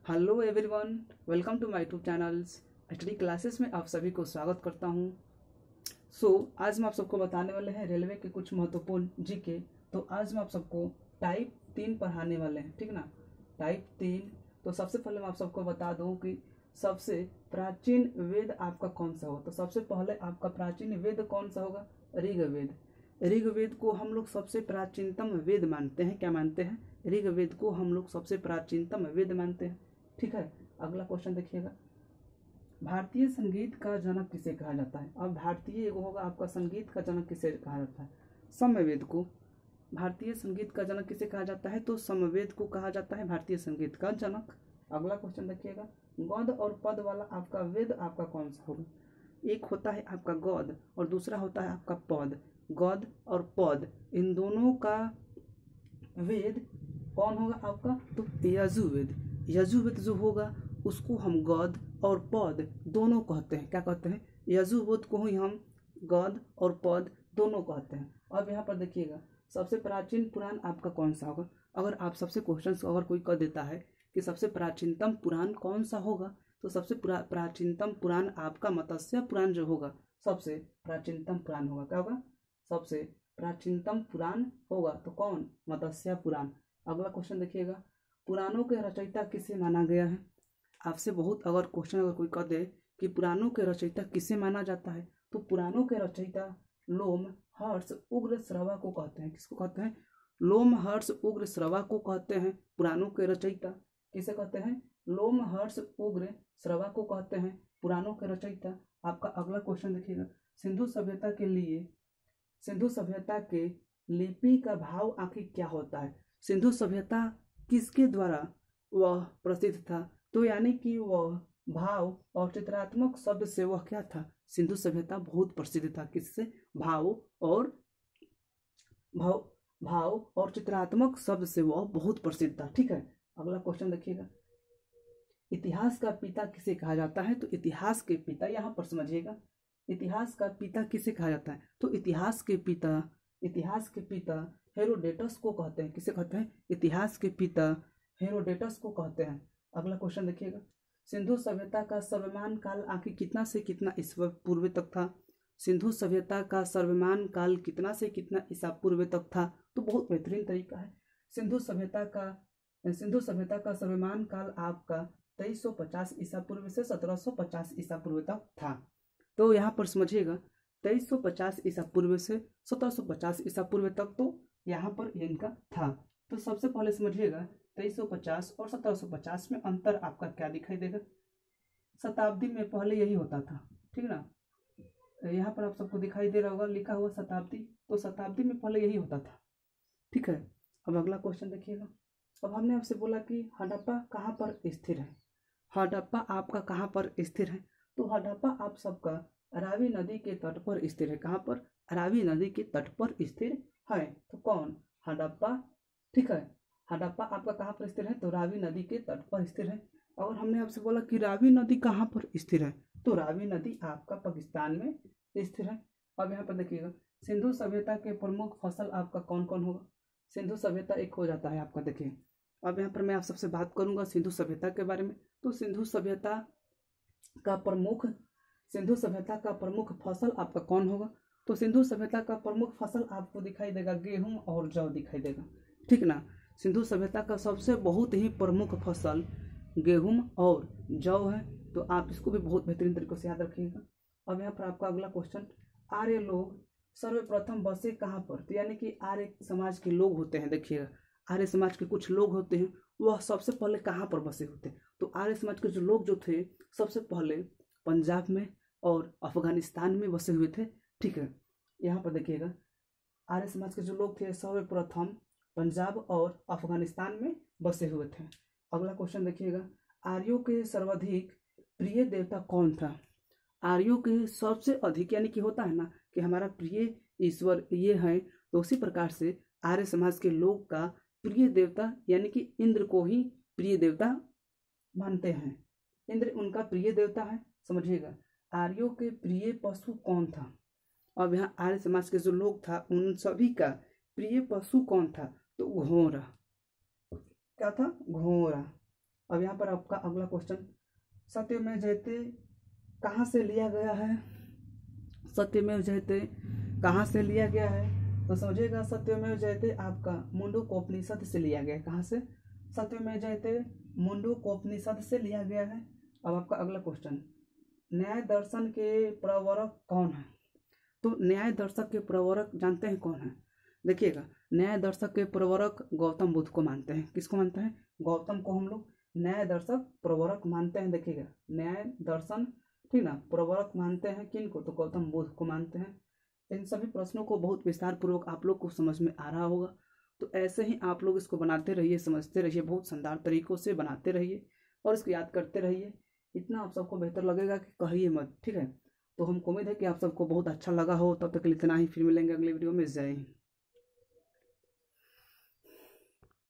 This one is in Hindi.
Hello everyone, welcome to my YouTube channels study classes में आप सभी को स्वागत करता हूं। आज हम आप सबको बताने वाले हैं रेलवे के कुछ महत्वपूर्ण जीके। तो आज हम आप सबको टाइप 3 पढ़ाने वाले हैं, ठीक ना। टाइप 3। तो सबसे पहले मैं आप सबको बता दूं कि सबसे प्राचीन वेद आपका कौन सा होगा। तो सबसे पहले आपका प्राचीन वेद कौन सा होगा? ऋग्वेद। ऋग्वेद को हम लोग सबसे प्राचीनतम वेद मानते हैं। क्या मानते हैं? ऋग्वेद को हम लोग सबसे प्राचीनतम वेद मानते हैं, ठीक है। अगला क्वेश्चन देखिएगा, भारतीय संगीत का जनक किसे कहा जाता है? अब भारतीय होगा आपका संगीत का जनक किसे कहा जाता है? सामवेद को। भारतीय संगीत का जनक किसे कहा जाता है? तो सामवेद को कहा जाता है भारतीय संगीत का जनक। अगला क्वेश्चन देखिएगा, गद्य और पद वाला आपका वेद आपका कौन सा होगा? एक होता है आपका गद्य और दूसरा होता है आपका पद। गद्य और पद इन दोनों का वेद कौन होगा आपका? तो यजुर्वेद। यजुर्वेद जो होगा उसको हम गद्य और पद दोनों कहते हैं। क्या कहते हैं? यजुर्वेद को ही हम गद्य और पद दोनों कहते हैं। अब यहाँ पर देखिएगा, सबसे प्राचीन पुराण आपका कौन सा होगा? अगर आप सबसे क्वेश्चन अगर कोई कह देता है कि सबसे प्राचीनतम पुराण कौन सा होगा, तो सबसे प्राचीनतम पुराण आपका मत्स्य पुराण जो होगा सबसे प्राचीनतम पुराण होगा। क्या होगा? सबसे प्राचीनतम पुराण होगा तो कौन? मत्स्य पुराण। अगला क्वेश्चन देखिएगा, पुराणों के रचयिता किसे माना गया है? आपसे बहुत अगर क्वेश्चन अगर कोई कह दे कि पुराणों के रचयिता किसे माना जाता है, तो पुराणों के रचयिता लोम हर्ष उग्र श्रवा को कहते हैं। किसको कहते हैं? लोम हर्ष उग्र श्रवा को कहते हैं पुराणों के रचयिता। किसे कहते हैं? लोम हर्ष उग्र श्रवा को कहते हैं पुराणों के रचयिता। आपका अगला क्वेश्चन देखिएगा, सिंधु सभ्यता के लिए सिंधु सभ्यता के लिपि का भाव आखिर क्या होता है? सिंधु सभ्यता किसके द्वारा वह प्रसिद्ध था? तो यानी कि वह भाव और चित्रात्मक शब्द से वह क्या था? सिंधु सभ्यता बहुत प्रसिद्ध था। किससे? भाव और चित्रात्मक शब्द से वह बहुत प्रसिद्ध था, ठीक है। अगला क्वेश्चन देखिएगा, इतिहास का पिता किसे कहा जाता है? तो इतिहास के पिता यहाँ पर समझिएगा, इतिहास का पिता किसे कहा जाता है? तो इतिहास के पिता हेरोडेटस को कहते हैं। किसे कहते हैं? इतिहास के पिता हेरोडेटस को कहते हैं। अगला क्वेश्चन देखिएगा, सिंधु सभ्यता का सर्वमान काल आखिर कितना से कितना ईसा पूर्व तक था? सिंधु सभ्यता का सर्वमान काल कितना से कितना ईसा पूर्व तक था? तो बहुत बेहतरीन तरीका है। सिंधु सभ्यता का सर्वमान काल आपका 2350 ईसा पूर्व से 1750 ईसा पूर्व तक था। तो यहाँ पर समझिएगा 2350 ईसा पूर्व से 1750 ईसा पूर्व तक तो यहाँ पर इनका था। तो सबसे पहले समझिएगा 2350 और 1750 में अंतर आपका क्या दिखाई देगा? शताब्दी में पहले यही होता था, ठीक ना। यहाँ पर आप सबको दिखाई दे रहा होगा लिखा हुआ शताब्दी, तो शताब्दी में पहले यही होता था, ठीक है। अब अगला क्वेश्चन देखिएगा, अब हमने आपसे बोला कि हड़प्पा कहाँ पर स्थिर है? हड़प्पा आपका कहाँ पर स्थिर है? तो हड़प्पा आप सबका रावी नदी के तट पर स्थिर है। कहाँ पर? रावी नदी के तट पर स्थिर है। तो कौन? हड़प्पा, ठीक है। हड़प्पा आपका कहाँ पर स्थिर है? तो रावी नदी के तट पर स्थिर है। और हमने आपसे बोला कि रावी नदी कहाँ पर स्थिर है? तो रावी नदी आपका पाकिस्तान में स्थिर है। अब यहाँ पर देखिएगा, सिंधु सभ्यता के प्रमुख फसल आपका कौन कौन होगा? सिंधु सभ्यता एक हो जाता है आपका। देखिए अब यहाँ पर मैं आप सबसे बात करूंगा सिंधु सभ्यता के बारे में। तो सिंधु सभ्यता का प्रमुख फसल आपका कौन होगा? तो सिंधु सभ्यता का प्रमुख फसल आपको दिखाई देगा गेहूं और जौ दिखाई देगा, ठीक ना। सिंधु सभ्यता का सबसे बहुत ही प्रमुख फसल गेहूं और जौ है। तो आप इसको भी बहुत बेहतरीन तरीके से याद रखिएगा। अब यहाँ पर आपका अगला क्वेश्चन, आर्य लोग सर्वप्रथम बसे कहाँ पर? तो यानी कि आर्य समाज के लोग होते हैं, देखिएगा आर्य समाज के कुछ लोग होते हैं, वह सबसे पहले कहाँ पर बसे होते हैं? तो आर्य समाज के जो लोग जो थे सबसे पहले पंजाब में और अफगानिस्तान में बसे हुए थे, ठीक है। यहाँ पर देखिएगा आर्य समाज के जो लोग थे सर्वप्रथम पंजाब और अफगानिस्तान में बसे हुए थे। अगला क्वेश्चन देखिएगा, आर्यों के सर्वाधिक प्रिय देवता कौन था? आर्यों के सबसे अधिक, यानी कि होता है ना कि हमारा प्रिय ईश्वर ये है, तो उसी प्रकार से आर्य समाज के लोग का प्रिय देवता यानी कि इंद्र को ही प्रिय देवता मानते हैं। इंद्र उनका प्रिय देवता है, समझिएगा। आर्यों के प्रिय पशु कौन था? अब यहाँ आर्य समाज के जो लोग था उन सभी का प्रिय पशु कौन था? तो घोड़ा। क्या था? घोड़ा। अब यहाँ पर आपका अगला क्वेश्चन, सत्यमेव जयते कहाँ से लिया गया है? सत्यमेव जयते कहाँ से लिया गया है? तो समझिएगा, सत्यमेव जयते आपका मुंडकोपनिषद से लिया गया है। कहाँ से? सत्यमेव जयते मुंडकोपनिषद से लिया गया है। अब आपका अगला क्वेश्चन, न्याय दर्शन के प्रवर्तक कौन है? तो न्याय दर्शक के प्रवर्तक जानते हैं कौन है? देखिएगा, न्याय दर्शक के प्रवर्तक गौतम बुद्ध को मानते हैं। किसको मानते हैं? गौतम को हम लोग न्याय दर्शक प्रवर्तक मानते हैं। देखिएगा, न्याय दर्शन, ठीक ना, प्रवर्तक मानते हैं किन को? तो गौतम बुद्ध को मानते हैं। इन सभी प्रश्नों को बहुत विस्तार पूर्वक आप लोग को समझ में आ रहा होगा। तो ऐसे ही आप लोग इसको बनाते रहिए, समझते रहिए, बहुत शानदार तरीकों से बनाते रहिए और इसको याद करते रहिए। इतना आप सबको बेहतर लगेगा कि कहिए मत, ठीक है। तो हमको उम्मीद है कि आप सबको बहुत अच्छा लगा हो। तब तक के लिए इतना ही, फिर मिलेंगे अगले वीडियो में। जय हिंद।